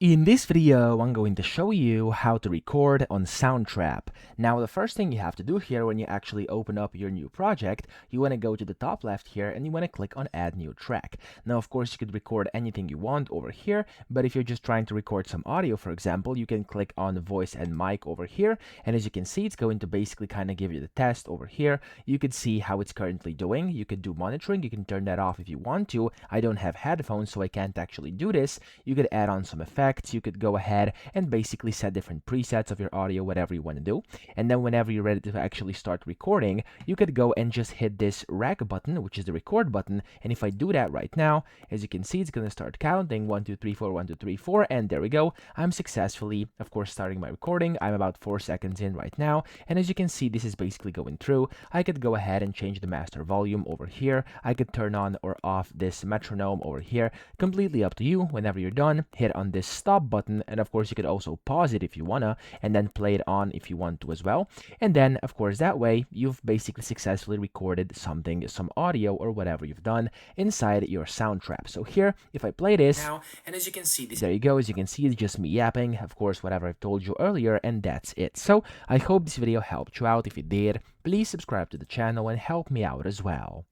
In this video, I'm going to show you how to record on Soundtrap. Now, the first thing you have to do here when you actually open up your new project, you want to go to the top left here and you want to click on Add New Track. Now, of course, you could record anything you want over here, but if you're just trying to record some audio, for example, you can click on Voice and Mic over here, and as you can see, it's going to basically kind of give you the test over here. You could see how it's currently doing. You could do monitoring. You can turn that off if you want to. I don't have headphones, so I can't actually do this. You could add on some effects. You could go ahead and basically set different presets of your audio, whatever you want to do. And then whenever you're ready to actually start recording, you could go and just hit this rec button, which is the record button. And if I do that right now, as you can see, it's going to start counting 1, 2, 3, 4, 1, 2, 3, 4. And there we go. I'm successfully, of course, starting my recording. I'm about 4 seconds in right now. And as you can see, this is basically going through. I could go ahead and change the master volume over here. I could turn on or off this metronome over here. Completely up to you. Whenever you're done, hit on this stop button, and of course you could also pause it if you wanna, and then play it on if you want to as well. And then of course that way you've basically successfully recorded something, some audio or whatever you've done inside your Soundtrap. So here, if I play this now, and as you can see, there you go. As you can see, it's just me yapping, of course, whatever I've told you earlier, and that's it. So I hope this video helped you out. If it did, please subscribe to the channel and help me out as well.